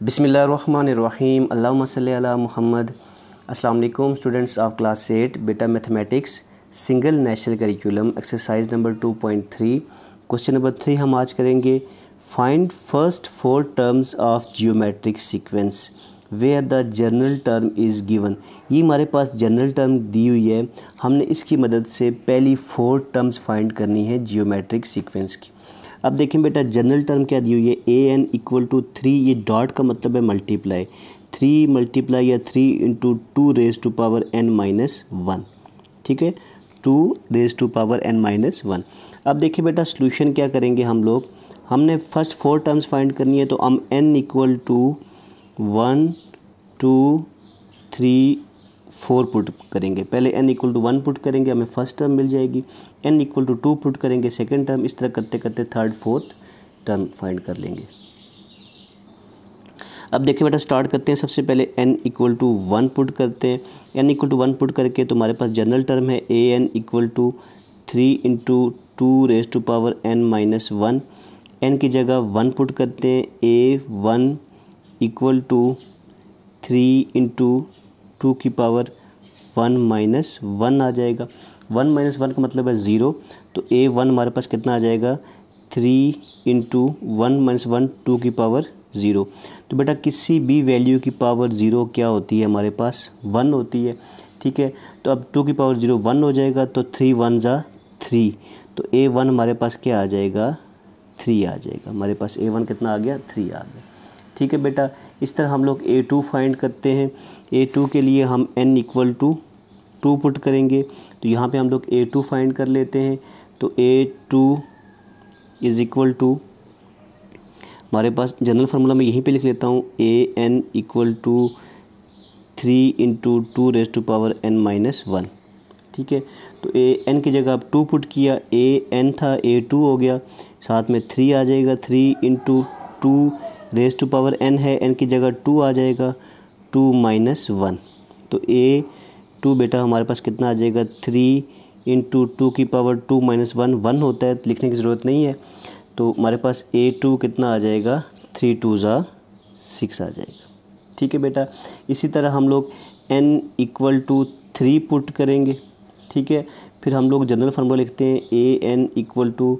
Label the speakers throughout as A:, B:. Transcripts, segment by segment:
A: बिस्मिल्लाहिर्रहमानिर्रहीम अल्लाहुम्मा सल्ली अला मुहम्मद। अस्सलाम वालेकुम स्टूडेंट्स ऑफ क्लास 8 बेटा mathematics single national curriculum exercise number 2.3 question number 3 हम आज करेंगे। Find first 4 terms of geometric sequence where the general term is given. ये हमारे पास जनरल टर्म दी हुई है, हमने इसकी मदद से पहली 4 टर्म्स फाइंड करनी है जियोमेट्रिक सीक्वेंस की। अब देखें बेटा जनरल टर्म क्या दी हुई है, ए एन इक्वल टू 3, ये डॉट का मतलब है मल्टीप्लाई, 3 मल्टीप्लाई या 3 into 2 raise to power n minus 1, ठीक है, 2 raise to power n minus 1। अब देखिए बेटा सोल्यूशन क्या करेंगे हम लोग, हमने फर्स्ट 4 टर्म्स फाइंड करनी है, तो हम n इक्वल टू 1 2 3 4 पुट करेंगे। पहले n इक्वल टू 1 पुट करेंगे, हमें फर्स्ट टर्म मिल जाएगी, n इक्वल टू 2 पुट करेंगे सेकंड टर्म, इस तरह करते करते थर्ड फोर्थ टर्म फाइंड कर लेंगे। अब देखिए बेटा स्टार्ट करते हैं, सबसे पहले n इक्वल टू 1 पुट करते हैं। n इक्वल टू 1 पुट करके तो हमारे पास जनरल टर्म है a n equal to 3 into 2 raise to power n minus 1, n की जगह 1 पुट करते हैं, ए 1 इक्वल टू 3 इंटू 2 की पावर 1 माइनस 1 आ जाएगा। 1 माइनस 1 का मतलब है 0, तो ए 1 हमारे पास कितना आ जाएगा, 3 इंटू 1 माइनस 1 2 की पावर 0। तो बेटा किसी भी वैल्यू की पावर 0 क्या होती है, हमारे पास 1 होती है, ठीक है। तो अब 2 की पावर 0 1 हो जाएगा, तो 3 1 जा 3, तो ए 1 हमारे पास क्या आ जाएगा, 3 आ जाएगा। हमारे पास ए 1 कितना आ गया, 3 आ गया, ठीक है बेटा। इस तरह हम लोग A2 फाइंड करते हैं। A2 के लिए हम n इक्वल टू 2 पुट करेंगे, तो यहाँ पे हम लोग A2 फाइंड कर लेते हैं। तो A2 इज़ इक्वल टू, हमारे पास जनरल फार्मूला मैं यहीं पे लिख लेता हूँ, AN equal to 3 into 2 raise to power n minus 1, ठीक है। तो AN की जगह आप 2 पुट किया, AN था A2 हो गया, साथ में 3 आ जाएगा, 3 into 2 raise to power n है, n की जगह 2 आ जाएगा, 2 माइनस 1, तो A2 बेटा हमारे पास कितना आ जाएगा, 3 इंटू 2 की पावर 2 माइनस 1, 1 होता है, लिखने की ज़रूरत नहीं है। तो हमारे पास A2 कितना आ जाएगा, 3 2 जा 6 आ जाएगा, ठीक है बेटा। इसी तरह हम लोग n इक्वल टू 3 पुट करेंगे, ठीक है। फिर हम लोग जनरल फार्मूला लिखते हैं, AN equal to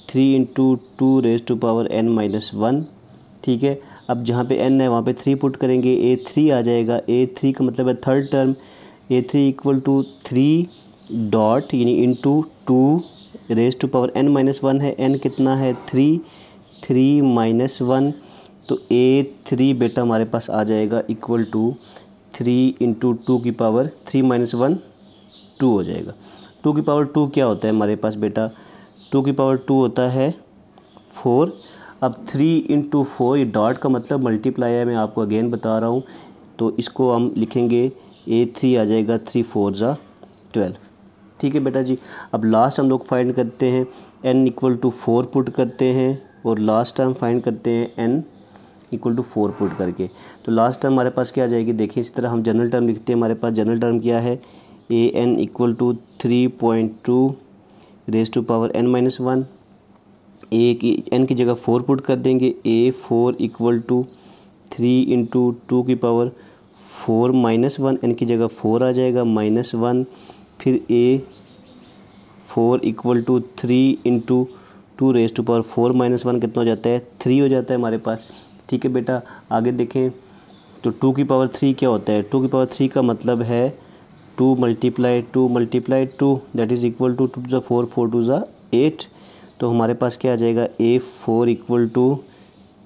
A: 3 into 2 raise to power n minus 1, ठीक है। अब जहाँ पे n है वहाँ पे 3 पुट करेंगे, A3 आ जाएगा, A3 का मतलब है third term, A3 equal to 3 dot यानी into 2 raise to power n minus 1 है, n कितना है 3 माइनस 1, तो A3 बेटा हमारे पास आ जाएगा इक्वल टू 3 इंटू 2 की पावर 3 माइनस 1 2 हो जाएगा। 2 की पावर 2 क्या होता है हमारे पास बेटा, 2 की पावर 2 होता है 4। अब 3 इंटू 4, ये डॉट का मतलब मल्टीप्लाई है, मैं आपको अगेन बता रहा हूँ, तो इसको हम लिखेंगे A3 आ जाएगा 3 4 जा 12, ठीक है बेटा जी। अब लास्ट हम लोग फाइंड करते हैं, n इक्वल टू 4 पुट करते हैं और लास्ट टर्म फाइंड करते हैं n इक्वल टू 4 पुट करके। तो लास्ट टर्म हमारे पास क्या आ जाएगी, देखिए इस तरह हम जनरल टर्म लिखते हैं, हमारे पास जनरल टर्म क्या है, AN equal to 3.2 raise to power n minus 1, n की जगह 4 पुट कर देंगे, A4 इक्वल टू 3 इंटू 2 की पावर 4 माइनस 1, n की जगह 4 आ जाएगा माइनस 1, फिर A4 equal to 3 into 2 raise to power 4 minus 1 कितना हो जाता है, 3 हो जाता है हमारे पास, ठीक है बेटा। आगे देखें तो 2 की पावर 3 क्या होता है, 2 की पावर 3 का मतलब है 2 multiply 2 that is equal to 2 टू ज़ा 4 4 टू ज़ा 8, तो हमारे पास क्या आ जाएगा, A4 equal to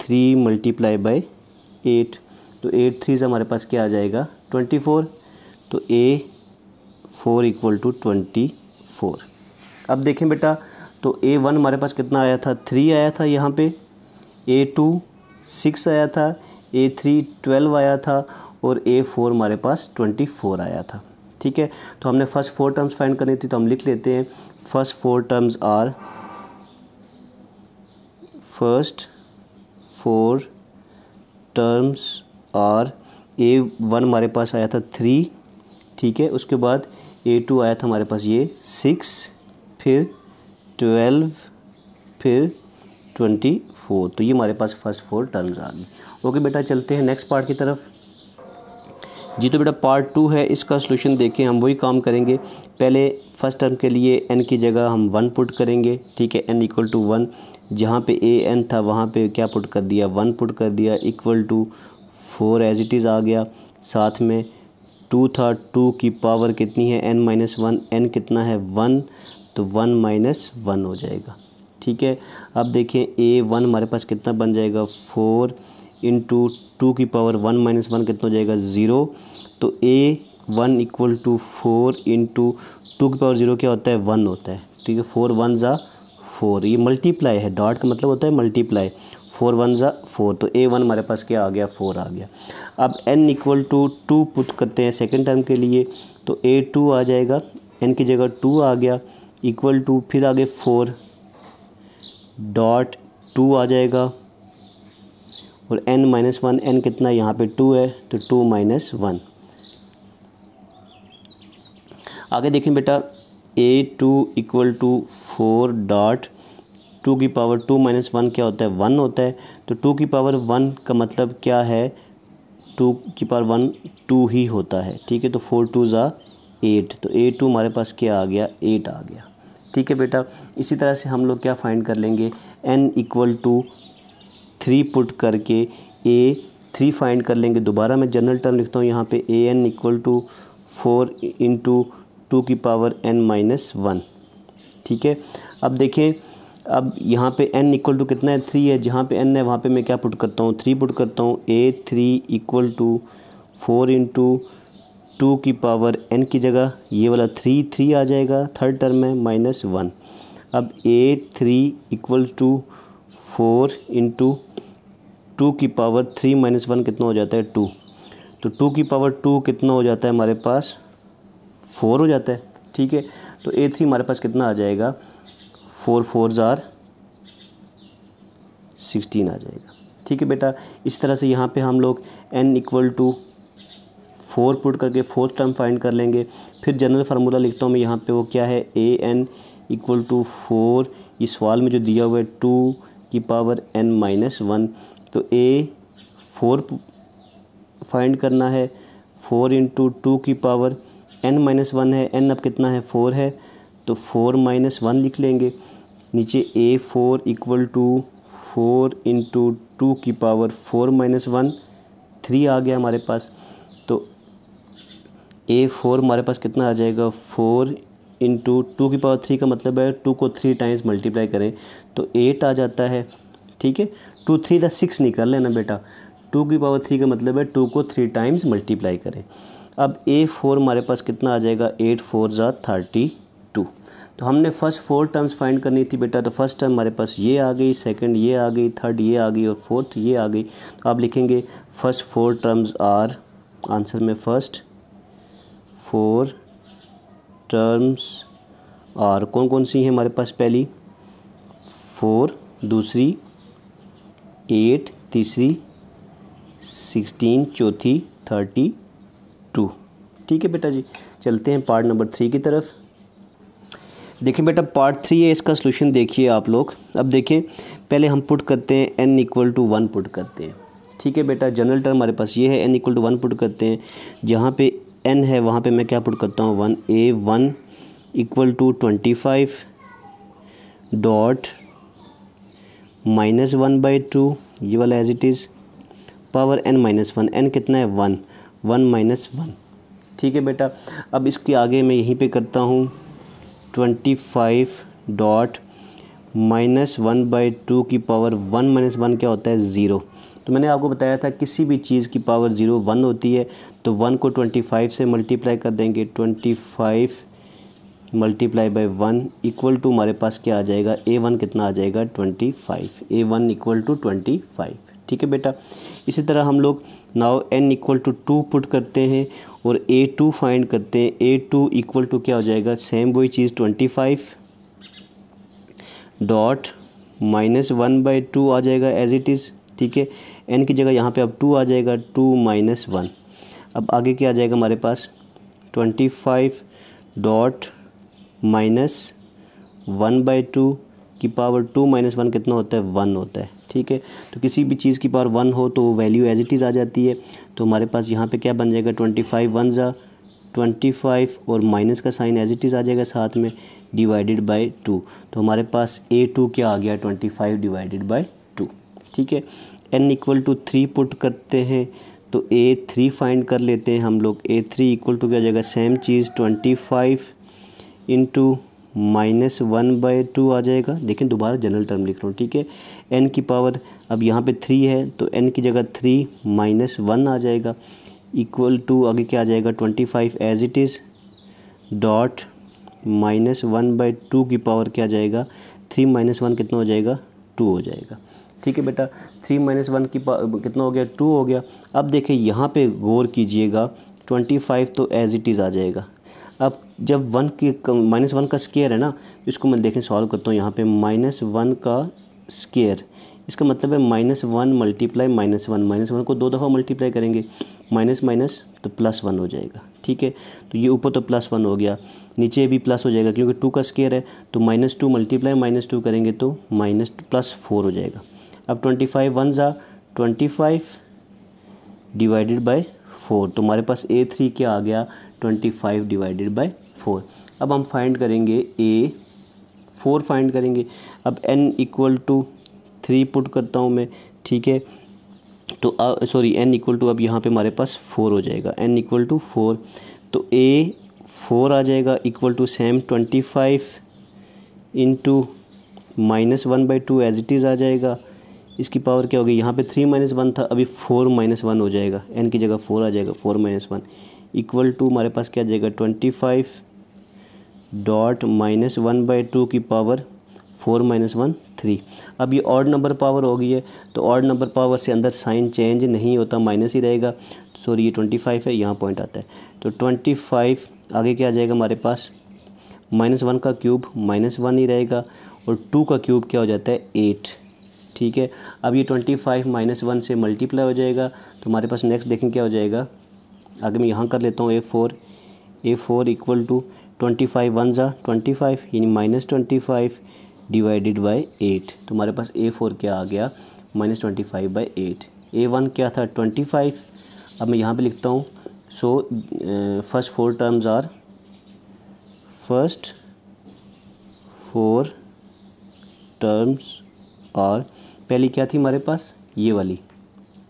A: 3 multiply by 8, तो 8 3 से हमारे पास क्या आ जाएगा 24, तो A4 इक्वल टू 24। अब देखें बेटा तो A1 हमारे पास कितना आया था, 3 आया था यहाँ पे, A2 6 आया था, A3 12 आया था और A4 हमारे पास 24 आया था, ठीक है। तो हमने फर्स्ट 4 टर्म्स फाइंड करनी थी, तो हम लिख लेते हैं first 4 terms are, first 4 terms are, A1 हमारे पास आया था 3, ठीक है। उसके बाद A2 आया था हमारे पास ये 6, फिर 12, फिर 24, तो ये हमारे पास फर्स्ट 4 टर्म्स आ गई। ओके बेटा, चलते हैं नेक्स्ट पार्ट की तरफ। जी तो बेटा पार्ट 2 है, इसका सॉल्यूशन देखें, हम वही काम करेंगे। पहले फर्स्ट टर्म के लिए n की जगह हम 1 पुट करेंगे, ठीक है, n इक्वल टू 1, जहाँ पे a n था वहाँ पे क्या पुट कर दिया, 1 पुट कर दिया, equal to 4 as it is आ गया। साथ में 2 था, 2 की पावर कितनी है n माइनस 1, n कितना है 1, तो 1 माइनस 1 हो जाएगा, ठीक है। अब देखें a1 हमारे पास कितना बन जाएगा, 4 इंटू 2 की पावर 1 माइनस 1 कितना हो जाएगा 0, तो a1 इक्वल टू 4 इंटू 2 की पावर 0 क्या होता है 1 होता है, ठीक है। 4 1 ज़ा 4, ये मल्टीप्लाई है, डॉट का मतलब होता है मल्टीप्लाई, 4 1 ज़ा 4, तो a1 हमारे पास क्या आ गया 4 आ गया। अब n इक्वल टू 2 पुट करते हैं सेकेंड टर्म के लिए, तो a2 आ जाएगा, n की जगह 2 आ गया, इक्वल टू फिर आगे 4 डॉट 2 आ जाएगा, और n माइनस 1, n कितना यहाँ पे 2 है, तो 2 माइनस 1। आगे देखें बेटा, a2 इक्वल टू 4 डॉट 2 की पावर 2 माइनस 1 क्या होता है 1 होता है, तो 2 की पावर 1 का मतलब क्या है, 2 की पावर 1 2 ही होता है, ठीक है। तो 4 2 ज़ा 8, तो a2 हमारे पास क्या आ गया 8 आ गया, ठीक है बेटा। इसी तरह से हम लोग क्या फाइंड कर लेंगे, n इक्वल टू 3 पुट करके a3 फाइंड कर लेंगे। दोबारा मैं जनरल टर्म लिखता हूँ यहाँ पे, an इक्वल टू 4 इंटू 2 की पावर n माइनस 1, ठीक है। अब देखें, अब यहाँ पे n इक्वल टू कितना है 3 है, जहाँ पे n है वहाँ पे मैं क्या पुट करता हूँ 3 पुट करता हूँ, a3 इक्वल टू 4 इंटू 2 की पावर n की जगह ये वाला 3 आ जाएगा, थर्ड टर्म है माइनस 1। अब a3 इक्वल टू 4 इंटू 2 की पावर 3 माइनस 1 कितना हो जाता है 2, तो 2 की पावर 2 कितना हो जाता है हमारे पास 4 हो जाता है, ठीक है। तो a3 हमारे पास कितना आ जाएगा 4 4 ज़ार 16 आ जाएगा, ठीक है बेटा। इस तरह से यहाँ पे हम लोग n इक्वल टू 4 पुट करके फोर्थ टर्म फाइंड कर लेंगे। फिर जनरल फार्मूला लिखता हूँ मैं यहाँ पे, वो क्या है an इक्वल टू 4, इस सवाल में जो दिया हुआ है 2 की पावर n माइनस 1, तो a4 फाइंड करना है, 4 इंटू 2 की पावर n माइनस 1 है, n अब कितना है 4 है, तो 4 माइनस 1 लिख लेंगे। नीचे a4 इक्वल टू 4 इंटू 2 की पावर 4 माइनस 1 3 आ गया हमारे पास, तो a4 हमारे पास कितना आ जाएगा 4 इंटू 2 की पावर 3 का मतलब है 2 को 3 टाइम्स मल्टीप्लाई करें तो 8 आ जाता है, ठीक है। 2 3 दा 6 निकाल लेना बेटा, 2 की पावर 3 का मतलब है 2 को 3 टाइम्स मल्टीप्लाई करें। अब a4 हमारे पास कितना आ जाएगा 8 4 ज़ा 32, तो हमने फर्स्ट 4 टर्म्स फाइंड करनी थी बेटा, तो फर्स्ट टर्म हमारे पास ये आ गई, सेकंड ये आ गई, थर्ड ये आ गई और फोर्थ ये आ गई। तो आप लिखेंगे फर्स्ट 4 टर्म्स आर, आंसर में फर्स्ट 4 टर्म्स आर कौन कौन सी हैं हमारे पास, पहली 4, दूसरी 8, तीसरी 16, चौथी 32, ठीक है बेटा जी। चलते हैं पार्ट नंबर 3 की तरफ। देखिए बेटा पार्ट 3 है, इसका सलूशन देखिए आप लोग। अब देखें पहले हम पुट करते हैं n इक्वल टू 1 पुट करते हैं, ठीक है बेटा। जनरल टर्म हमारे पास ये है, n इक्वल टू 1 पुट करते हैं, जहाँ पे n है वहाँ पे मैं क्या पुट करता हूँ 1, a1 equal to 25 dot minus 1/2, ये वाला as it is, power n minus 1, n कितना है 1, 1 माइनस 1, ठीक है बेटा। अब इसके आगे मैं यहीं पे करता हूँ 25 डॉट माइनस 1/2 की पावर 1 माइनस 1 क्या होता है 0। तो मैंने आपको बताया था किसी भी चीज़ की पावर 0 1 होती है, तो 1 को 25 से मल्टीप्लाई कर देंगे, 25 मल्टीप्लाई बाय 1 इक्वल टू हमारे पास क्या आ जाएगा, a1 कितना आ जाएगा 25, a1 इक्वल टू 25, ठीक है बेटा। इसी तरह हम लोग now n equal to 2 put करते हैं और a2 फाइंड करते हैं, a2 इक्वल टू क्या हो जाएगा, सेम वही चीज़ 25 डॉट माइनस 1/2 आ जाएगा एज इट इज़, ठीक है। n की जगह यहाँ पे अब 2 आ जाएगा, 2 माइनस 1। अब आगे क्या आ जाएगा हमारे पास 25 डॉट माइनस 1/2 की पावर 2 माइनस 1 कितना होता है 1 होता है, ठीक है। तो किसी भी चीज़ की पावर 1 हो तो वैल्यू एज इट इज़ आ जाती है। तो हमारे पास यहाँ पे क्या बन जाएगा 25 1 ज़ा 25 और माइनस का साइन एज इट इज़ आ जाएगा साथ में डिवाइडेड बाय 2। तो हमारे पास A2 क्या आ गया 25 डिवाइडेड बाय 2, ठीक है। n इक्वल टू 3 पुट करते हैं तो A3 फाइंड कर लेते हैं हम लोग। A3 इक्वल टू क्या हो जाएगा सेम चीज़ 25 इंटू -1/2 आ जाएगा। लेकिन दोबारा जनरल टर्म लिख रहा हूँ, ठीक है। n की पावर अब यहाँ पे 3 है तो n की जगह 3 -1 आ जाएगा इक्वल टू आगे क्या आ जाएगा 25 एज इट इज़ डॉट -1/2 की पावर क्या आ जाएगा 3 - 1 कितना हो जाएगा 2 हो जाएगा, ठीक है बेटा। 3 - 1 की कितना हो गया 2 हो गया। अब देखिए यहाँ पे गौर कीजिएगा 25 तो एज इट इज़ आ जाएगा। अब जब -1 का स्क्वायर है ना, इसको मैं देखें सॉल्व करता हूँ। यहाँ पे -1 का स्क्वायर इसका मतलब है -1 मल्टीप्लाई -1 को 2 दफ़ा मल्टीप्लाई करेंगे, माइनस माइनस तो +1 हो जाएगा, ठीक है। तो ये ऊपर तो +1 हो गया, नीचे भी प्लस हो जाएगा क्योंकि 2 का स्क्वायर है। तो -2 मल्टीप्लाई -2 करेंगे तो +4 हो जाएगा। अब 25 1 ज़ा 25 डिवाइडेड बाय 4, तो हमारे पास A3 क्या आ गया 25 डिवाइडेड बाय 4। अब हम फाइंड करेंगे A4 फाइंड करेंगे। अब n इक्वल टू 3 पुट करता हूँ मैं, ठीक है। तो सॉरी n इक्वल टू अब यहाँ पे हमारे पास 4 हो जाएगा, n इक्वल टू 4। तो A4 आ जाएगा equal to same 25 into -1/2 as it is आ जाएगा। इसकी पावर क्या होगी यहाँ पे 3 - 1 था, अभी 4 - 1 हो जाएगा, n की जगह 4 आ जाएगा, 4 - 1 इक्वल टू हमारे पास क्या आ जाएगा 25 डॉट -1/2 की पावर 4 - 1 3। अब ये ऑड नंबर पावर हो गई है तो ऑड नंबर पावर से अंदर साइन चेंज नहीं होता, माइनस ही रहेगा। सॉरी ये 25 है, यहाँ पॉइंट आता है। तो 25 आगे क्या आ जाएगा हमारे पास -1 का क्यूब -1 ही रहेगा और 2 का क्यूब क्या हो जाता है 8, ठीक है। अब ये 25 -1 से मल्टीप्लाई हो जाएगा तो हमारे पास नेक्स्ट देखें क्या हो जाएगा। आगे मैं यहाँ कर लेता हूँ A4 इक्वल टू 25 1 ज़ा 25 यानी -25 डिवाइडेड बाय 8। तो हमारे पास A4 क्या आ गया -25/8। A1 क्या था 25। अब मैं यहाँ पे लिखता हूँ सो फर्स्ट 4 टर्म्स आर पहली क्या थी हमारे पास ये वाली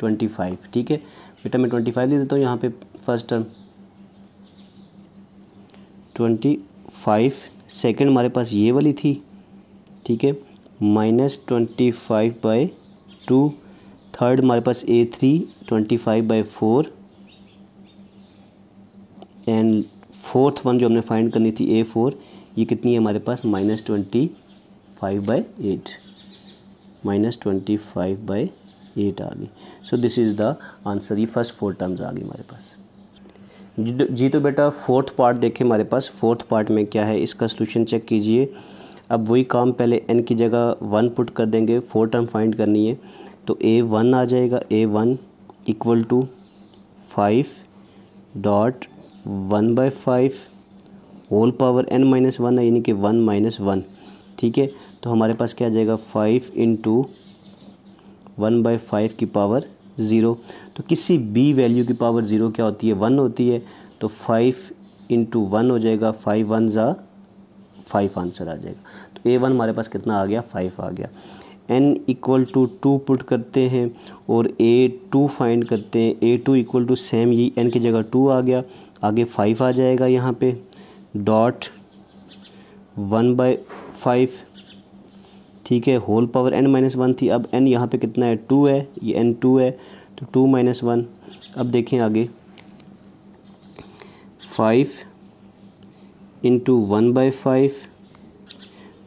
A: 25, ठीक है बेटा। मैं 25 लिख देता हूँ यहाँ पे फर्स्ट टर्म 25। सेकंड हमारे पास ये वाली थी, ठीक है, -25/2। थर्ड हमारे पास A3 25/4 एंड फोर्थ वन जो हमने फाइंड करनी थी A4 ये कितनी है हमारे पास -25/8 -25/8 आ गई। So this is the answer. ये फर्स्ट 4 टर्म्स आ गई हमारे पास जी। तो बेटा फोर्थ पार्ट देखें हमारे पास। फोर्थ पार्ट में क्या है इसका सलूशन चेक कीजिए। अब वही काम पहले n की जगह 1 पुट कर देंगे, 4 टर्म फाइंड करनी है। तो A1 आ जाएगा, A1 equal to 5 dot 1/5 whole power n - 1 है यानी कि 1 - 1, ठीक है। तो हमारे पास क्या आ जाएगा 5 इंटू 1/5 की पावर 0। तो किसी भी वैल्यू की पावर 0 क्या होती है 1 होती है। तो 5 इंटू 1 हो जाएगा, 5 1 ज़ा 5 आंसर आ जाएगा। तो A1 हमारे पास कितना आ गया 5 आ गया। n इक्वल टू 2 पुट करते हैं और A2 फाइंड करते हैं। A2 इक्वल टू सेम ये n की जगह 2 आ गया, आगे 5 आ जाएगा यहाँ पे डॉट 1/5, ठीक है, होल पावर n - 1 थी। अब n यहाँ पे कितना है 2 है, ये n 2 है तो 2 - 1। अब देखें आगे 5 इंटू 1/5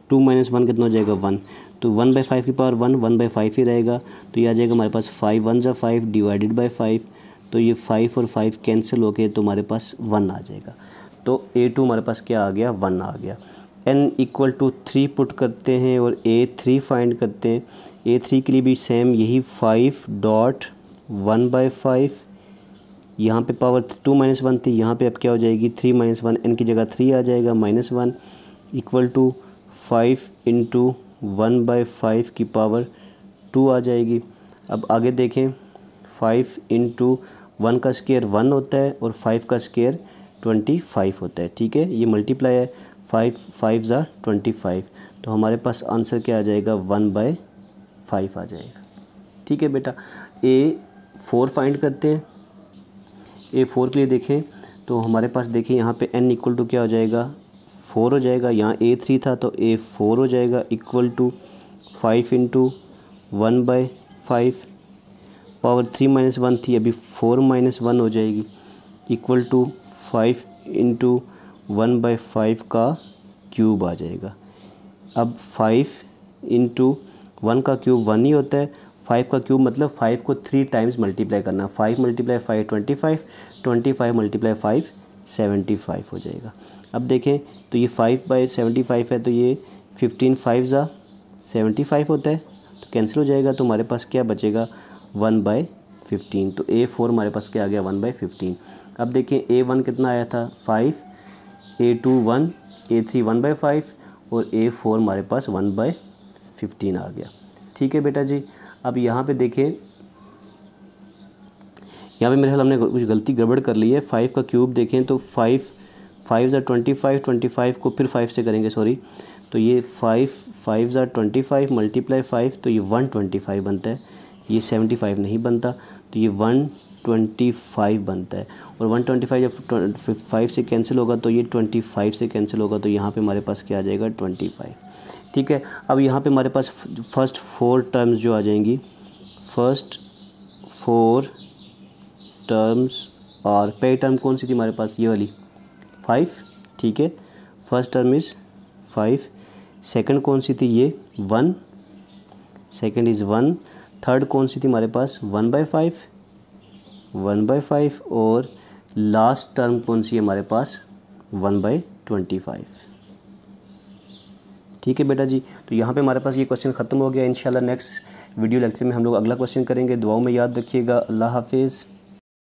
A: 2 - 1 कितना हो जाएगा 1। तो 1/5 की पावर 1/5 ही रहेगा। तो ये आ जाएगा हमारे पास 5 1 ज़ा 5 डिवाइडेड बाय 5। तो ये 5 और 5 कैंसिल होके तो हमारे पास 1 आ जाएगा। तो A2 हमारे पास क्या आ गया 1 आ गया। n इक्वल टू 3 पुट करते हैं और A3 फाइंड करते हैं। A3 के लिए भी सेम यही 5 डॉट 1/5, यहाँ पे पावर 2 - 1 थी, यहाँ पे अब क्या हो जाएगी 3 - 1, n की जगह 3 आ जाएगा -1 इक्वल टू 5 इंटू 1/5 की पावर 2 आ जाएगी। अब आगे देखें, 5 इंटू 1 का स्क्वायर 1 होता है और 5 का स्क्वायर 25 होता है। ठीक है, ये मल्टीप्लाई है, 5 5 ज़ा 25, तो हमारे पास आंसर क्या आ जाएगा, 1/5 आ जाएगा। ठीक है बेटा, A4 फाइंड करते हैं। A4 के लिए देखें तो हमारे पास देखें यहाँ पे n इक्वल टू क्या हो जाएगा, 4 हो जाएगा। यहाँ A3 था तो A4 हो जाएगा इक्वल टू 5 इंटू 1/5, पावर 3 - 1 थी, अभी 4 - 1 हो जाएगी इक्वल टू 5 इंटू 1/5 का क्यूब आ जाएगा। अब 5 इंटू 1 का क्यूब 1 ही होता है, 5 का क्यूब मतलब 5 को 3 टाइम्स मल्टीप्लाई करना, 5 × 5 25, 25 × 5 75 हो जाएगा। अब देखें तो ये 5/75 है, तो ये 15 5 ज़ा 75 होता है, तो कैंसिल हो जाएगा, तो हमारे पास क्या बचेगा, 1/15। तो A4 हमारे पास क्या आ गया, 1/15। अब देखें A1 कितना आया था, 5, A2 1, A3 1/5 और A4 हमारे पास 1/15 आ गया। ठीक है बेटा जी। अब यहाँ पे देखें, यहाँ पे मेरे ख्याल हमने कुछ गलती गड़बड़ कर ली है। 5 का क्यूब देखें तो 5 5 ज़ा 25, 25 को फिर 5 से करेंगे, सॉरी, तो ये 5 5 ज़ा 25 मल्टीप्लाई 5, तो ये 125 बनता है, ये 75 नहीं बनता, तो ये 125 बनता है। और 125 जब 5 से कैंसिल होगा तो ये 25 से कैंसिल होगा, तो यहाँ पे हमारे पास क्या आ जाएगा, 25। ठीक है, अब यहाँ पे हमारे पास फर्स्ट 4 टर्म्स जो आ जाएंगी, फर्स्ट 4 टर्म्स, और पहली टर्म कौन सी थी हमारे पास, ये वाली 5। ठीक है, फर्स्ट टर्म इज़ 5, सेकंड कौन सी थी, ये 1, सेकंड इज़ 1, थर्ड कौन सी थी हमारे पास, 1/5, और लास्ट टर्म कौन सी है हमारे पास, 1/25। ठीक है बेटा जी, तो यहाँ पे हमारे पास ये क्वेश्चन ख़त्म हो गया। इंशाल्लाह नेक्स्ट वीडियो लेक्चर में हम लोग अगला क्वेश्चन करेंगे। दुआओं में याद रखिएगा। अल्लाह हाफिज़।